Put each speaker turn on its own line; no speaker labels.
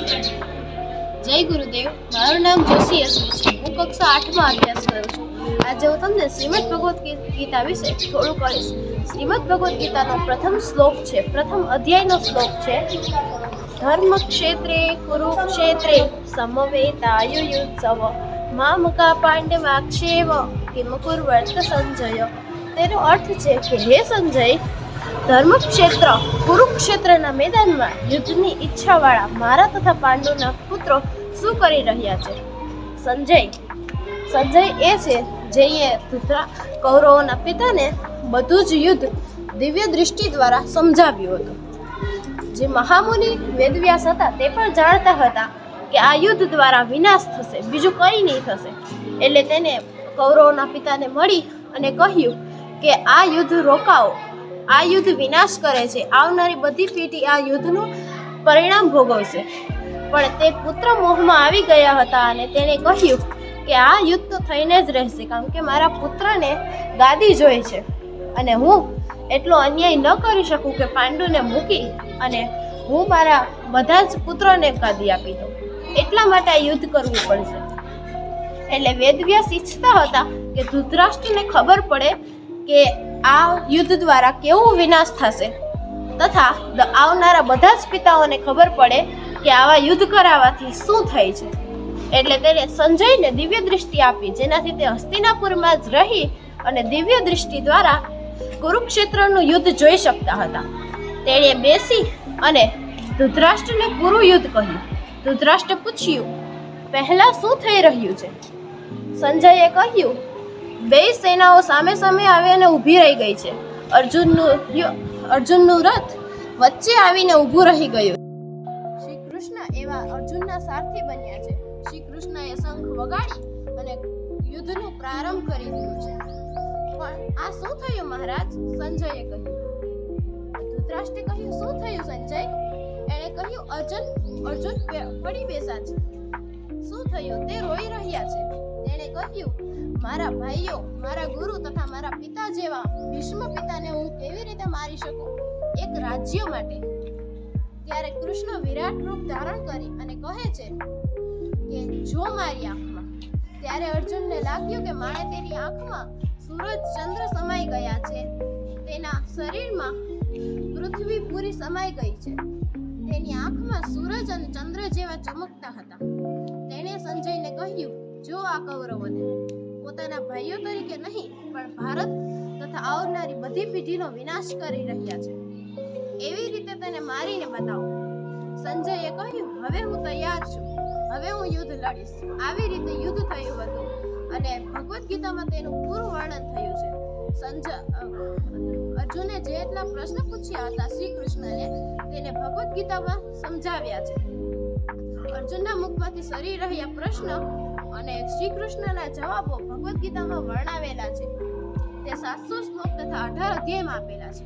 જય ગુરુદેવ. મારું નામ જોશી અશ્વિન છે. હું કક્ષા 8માં અભ્યાસ કરું છું. આજે હું તમને શ્રીમદ ભગવદ્ ગીતા વિશે થોડું કહીશ. શ્રીમદ ભગવદ્ ગીતાનો પ્રથમ શ્લોક છે, પ્રથમ અધ્યાયનો શ્લોક છે, ધર્મ ક્ષેત્રે કુરુક્ષેત્રે સમવેતાયુયુત્સવ મામકા પાંડવાક્ષેવ કિમ કુર્વત સંજય. તેનો અર્થ છે કે હે સંજય, ધર્મક્ષેત્ર કુરુક્ષેત્રના મેદાનમાં યુદ્ધની ઈચ્છાવાળા મારા તથા પાંડુના પુત્રો શું કરી રહ્યા છે? સંજય એ છે જેએ કૌરવોના પિતાને બધું જ યુદ્ધ દિવ્ય દૃષ્ટિ દ્વારા સમજાવ્યું હતું. જે મહામુનિ વેદવ્યાસ હતા તે પણ જાણતા હતા કે આ યુદ્ધ દ્વારા વિનાશ થશે, બીજું કંઈ નહીં થશે. એટલે તેને કૌરવોના પિતાને મળી અને કહ્યું કે આ યુદ્ધ રોકાવો, આ યુદ્ધ વિનાશ કરે છે, આવનારી બધી પેઢી આ યુદ્ધનું પરિણામ ભોગવશે. પણ તે પુત્ર મોહમાં આવી ગયા હતા અને તેણે કહ્યું કે આ યુદ્ધ તો થઈને જ રહેશે, કારણ કે મારા પુત્રને ગાદી જોઈએ છે અને હું એટલો અન્યાય ન કરી શકું કે પાંડુને મૂકી અને હું મારા બધા જ પુત્રોને ગાદી આપી દઉં. એટલા માટે આ યુદ્ધ કરવું પડશે. એટલે વેદવ્યાસ ઈચ્છતા હતા કે ધૃતરાષ્ટ્રને ખબર પડે કે આ યુદ્ધ દ્વારા કેવો વિનાશ થશે તથા આવનારા બધા જ પિતાઓને ખબર પડે કે આવા યુદ્ધ કરાવવાથી શું થાય છે. એટલે તેને સંજયને દિવ્ય દૃષ્ટિ આપી, જેનાથી તે હસ્તિનાપુરમાં જ રહી અને દિવ્ય દૃષ્ટિ દ્વારા કુરુક્ષેત્રનું યુદ્ધ જોઈ શકતા હતા. તેણે બેસી અને ધૃતરાષ્ટ્રને પૂરું યુદ્ધ કહ્યું. ધૃતરાષ્ટ્રે પૂછ્યું, પહેલા શું થઈ રહ્યું છે? સંજયે કહ્યું, બે સેનાઓ સામે સામે આવી અને ઊભી રહી ગઈ છે. અર્જુનનું રથ વચ્ચે આવીને ઊભું રહી ગયું. શ્રી કૃષ્ણ એવા અર્જુનના સારથી બન્યા છે. શ્રી કૃષ્ણએ શંખ વગાડી અને યુદ્ધનો પ્રારંભ કરી દીધો છે. પણ આ શું થયું મહારાજ? સંજયે કહ્યું. ધૃતરાષ્ટ્રે કહ્યું, શું થયું સંજય? એણે કહ્યું, અર્જુન પડી બેસા છે. શું થયું? તે રોઈ રહ્યા છે. તેણે કહ્યું, મારા ભાઈઓ, મારા ગુરુ તથા મારા પિતા જેવા ભીષ્મ પિતાને હું કેવી રીતે મારી શકું એક રાજ્ય માટે? ત્યારે કૃષ્ણ વિરાટ રૂપ ધારણ કરી અને કહે છે કે જો મારી આંખમાં. ત્યારે અર્જુનને લાગ્યું કે માણે તેની આંખમાં સૂરજ ચંદ્ર સમાઈ ગયા છે, તેના શરીરમાં પૃથ્વી પૂરી સમાઈ ગઈ છે. તેની આંખમાં સૂરજ અને ચંદ્ર જેવા ચમકતા હતા. તેણે સંજયને કહ્યું, જો આ કૌરવોને પોતાના ભાઈઓ તરીકે નહીં પણ ભારત તથા આવનારી બધી પેઢીનો વિનાશ કરી રહ્યા છે, એવી રીતે તેને મારીને બતાવો. સંજયે કહ્યું, હવે હું તૈયાર છું, હવે હું યુદ્ધ લડીશ. આવી રીતે યુદ્ધ થયું હતું અને ભગવદ્ ગીતામાં તેનું પૂરું વર્ણન થયું છે. અર્જુને જેટલા પ્રશ્ન પૂછ્યા હતા શ્રી કૃષ્ણને તેને ભગવદ્ ગીતામાં સમજાવ્યા છે. અર્જુનના મુખમાંથી સરી રહ્યા પ્રશ્ન અને શ્રી કૃષ્ણના જવાબો ભગવદ્ ગીતામાં વર્ણવેલા છે. તે 700 શ્લોક તથા 18 અધ્યાયમાં આપેલા છે.